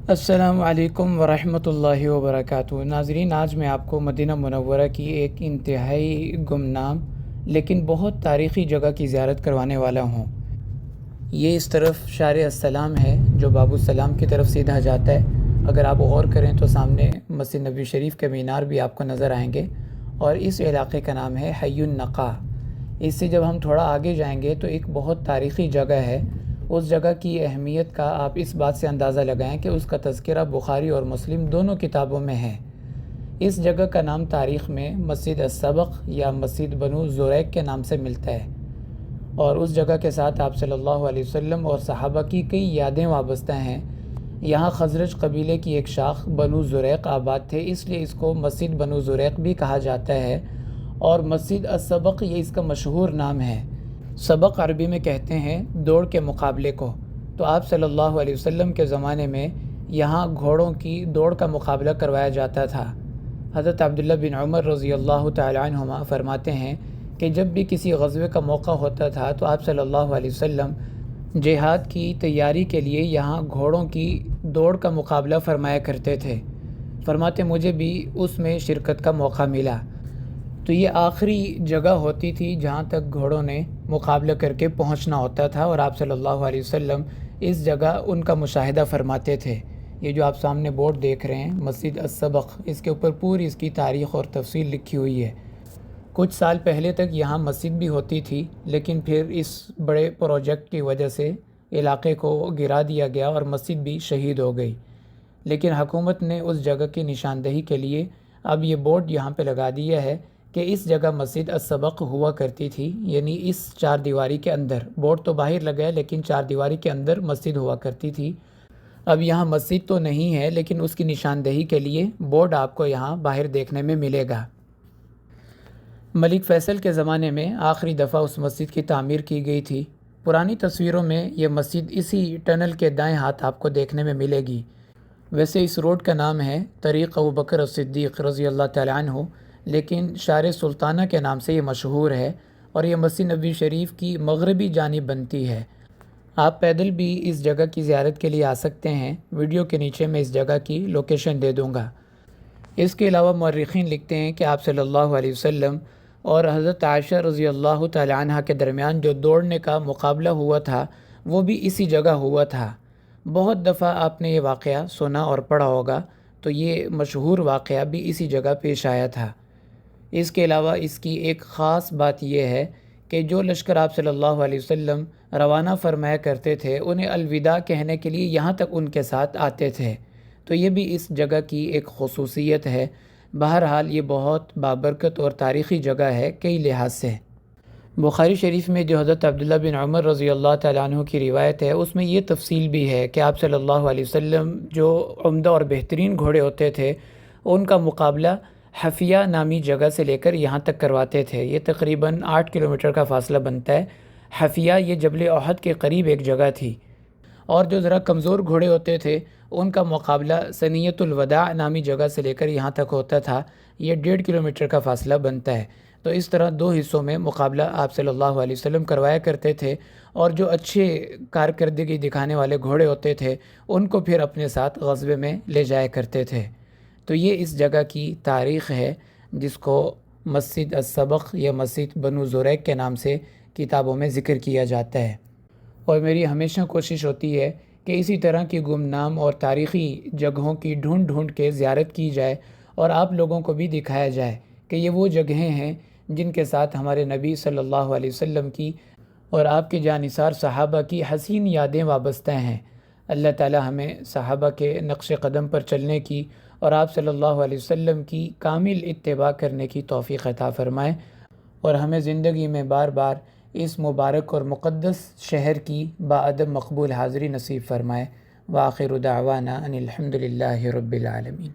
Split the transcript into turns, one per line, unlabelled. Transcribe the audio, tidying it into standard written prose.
السلام علیکم ورحمۃ اللہ وبرکاتہ۔ ناظرین، آج میں آپ کو مدینہ منورہ کی ایک انتہائی گمنام لیکن بہت تاریخی جگہ کی زیارت کروانے والا ہوں۔ یہ اس طرف شارع السلام ہے جو باب السلام کی طرف سیدھا جاتا ہے۔ اگر آپ غور کریں تو سامنے مسجد نبوی شریف کے مینار بھی آپ کو نظر آئیں گے، اور اس علاقے کا نام ہے حی النقا۔ اس سے جب ہم تھوڑا آگے جائیں گے تو ایک بہت تاریخی جگہ ہے۔ اس جگہ کی اہمیت کا آپ اس بات سے اندازہ لگائیں کہ اس کا تذکرہ بخاری اور مسلم دونوں کتابوں میں ہے۔ اس جگہ کا نام تاریخ میں مسجد السبق یا مسجد بنو زریق کے نام سے ملتا ہے، اور اس جگہ کے ساتھ آپ صلی اللہ علیہ وسلم اور صحابہ کی کئی یادیں وابستہ ہیں۔ یہاں خزرج قبیلے کی ایک شاخ بنو زریق آباد تھے، اس لیے اس کو مسجد بنو زریق بھی کہا جاتا ہے، اور مسجد السبق یہ اس کا مشہور نام ہے۔ سبق عربی میں کہتے ہیں دوڑ کے مقابلے کو، تو آپ صلی اللہ علیہ وسلم کے زمانے میں یہاں گھوڑوں کی دوڑ کا مقابلہ کروایا جاتا تھا۔ حضرت عبداللہ بن عمر رضی اللہ تعالی عنہما فرماتے ہیں کہ جب بھی کسی غزوے کا موقع ہوتا تھا تو آپ صلی اللہ علیہ وسلم جہاد کی تیاری کے لیے یہاں گھوڑوں کی دوڑ کا مقابلہ فرمایا کرتے تھے۔ فرماتے مجھے بھی اس میں شرکت کا موقع ملا۔ تو یہ آخری جگہ ہوتی تھی جہاں تک گھوڑوں نے مقابلہ کر کے پہنچنا ہوتا تھا، اور آپ صلی اللہ علیہ وسلم اس جگہ ان کا مشاہدہ فرماتے تھے۔ یہ جو آپ سامنے بورڈ دیکھ رہے ہیں مسجد السبق، اس کے اوپر پوری اس کی تاریخ اور تفصیل لکھی ہوئی ہے۔ کچھ سال پہلے تک یہاں مسجد بھی ہوتی تھی، لیکن پھر اس بڑے پروجیکٹ کی وجہ سے علاقے کو گرا دیا گیا اور مسجد بھی شہید ہو گئی۔ لیکن حکومت نے اس جگہ کی نشاندہی کے لیے اب یہ بورڈ یہاں پہ لگا دیا ہے کہ اس جگہ مسجد السبق ہوا کرتی تھی، یعنی اس چار دیواری کے اندر۔ بورڈ تو باہر لگا ہے لیکن چار دیواری کے اندر مسجد ہوا کرتی تھی۔ اب یہاں مسجد تو نہیں ہے لیکن اس کی نشاندہی کے لیے بورڈ آپ کو یہاں باہر دیکھنے میں ملے گا۔ ملک فیصل کے زمانے میں آخری دفعہ اس مسجد کی تعمیر کی گئی تھی۔ پرانی تصویروں میں یہ مسجد اسی ٹنل کے دائیں ہاتھ آپ کو دیکھنے میں ملے گی۔ ویسے اس روڈ کا نام ہے طریق ابوبکر الصدیق رضی اللہ تعالیٰ عنہ، لیکن شارع سلطانہ کے نام سے یہ مشہور ہے، اور یہ مسجد نبوی شریف کی مغربی جانب بنتی ہے۔ آپ پیدل بھی اس جگہ کی زیارت کے لیے آ سکتے ہیں۔ ویڈیو کے نیچے میں اس جگہ کی لوکیشن دے دوں گا۔ اس کے علاوہ مورخین لکھتے ہیں کہ آپ صلی اللہ علیہ وسلم اور حضرت عائشہ رضی اللہ تعالی عنہ کے درمیان جو دوڑنے کا مقابلہ ہوا تھا وہ بھی اسی جگہ ہوا تھا۔ بہت دفعہ آپ نے یہ واقعہ سنا اور پڑھا ہوگا، تو یہ مشہور واقعہ بھی اسی جگہ پیش آیا تھا۔ اس کے علاوہ اس کی ایک خاص بات یہ ہے کہ جو لشکر آپ صلی اللہ علیہ وسلم روانہ فرمایا کرتے تھے انہیں الوداع کہنے کے لیے یہاں تک ان کے ساتھ آتے تھے، تو یہ بھی اس جگہ کی ایک خصوصیت ہے۔ بہرحال یہ بہت بابرکت اور تاریخی جگہ ہے کئی لحاظ سے۔ بخاری شریف میں جو حضرت عبداللہ بن عمر رضی اللہ تعالیٰ عنہ کی روایت ہے اس میں یہ تفصیل بھی ہے کہ آپ صلی اللہ علیہ وسلم جو عمدہ اور بہترین گھوڑے ہوتے تھے ان کا مقابلہ حفیہ نامی جگہ سے لے کر یہاں تک کرواتے تھے۔ یہ تقریباً 8 کلومیٹر کا فاصلہ بنتا ہے۔ حفیہ یہ جبل احد کے قریب ایک جگہ تھی، اور جو ذرا کمزور گھوڑے ہوتے تھے ان کا مقابلہ ثنیۃ الوداع نامی جگہ سے لے کر یہاں تک ہوتا تھا۔ یہ 1.5 کلومیٹر کا فاصلہ بنتا ہے۔ تو اس طرح 2 حصوں میں مقابلہ آپ صلی اللہ علیہ وسلم کروایا کرتے تھے، اور جو اچھے کارکردگی دکھانے والے گھوڑے ہوتے تھے ان کو پھر اپنے ساتھ غزوے میں لے جایا کرتے تھے۔ تو یہ اس جگہ کی تاریخ ہے جس کو مسجد السبق یا مسجد بنو زریق کے نام سے کتابوں میں ذکر کیا جاتا ہے۔ اور میری ہمیشہ کوشش ہوتی ہے کہ اسی طرح کی گمنام اور تاریخی جگہوں کی ڈھونڈ ڈھونڈ کے زیارت کی جائے، اور آپ لوگوں کو بھی دکھایا جائے کہ یہ وہ جگہیں ہیں جن کے ساتھ ہمارے نبی صلی اللہ علیہ وسلم کی اور آپ کے جانثار صحابہ کی حسین یادیں وابستہ ہیں۔ اللہ تعالی ہمیں صحابہ کے نقش قدم پر چلنے کی اور آپ صلی اللہ علیہ وسلم کی کامل اتباع کرنے کی توفیق عطا فرمائے، اور ہمیں زندگی میں بار بار اس مبارک اور مقدس شہر کی باادب مقبول حاضری نصیب فرمائے۔ وآخر دعوانا ان الحمد للہ رب العالمین۔